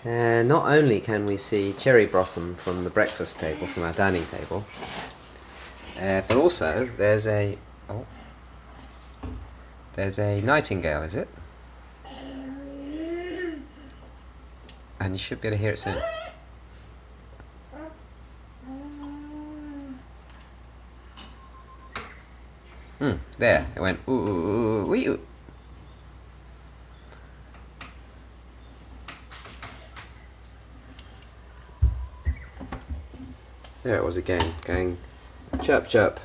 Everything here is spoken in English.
Not only can we see cherry blossom from the breakfast table, from our dining table, but also there's a nightingale, is it? And you should be able to hear it soon. There, it went ooh ooh ooh wee ooh. There it was again, going chirp chirp.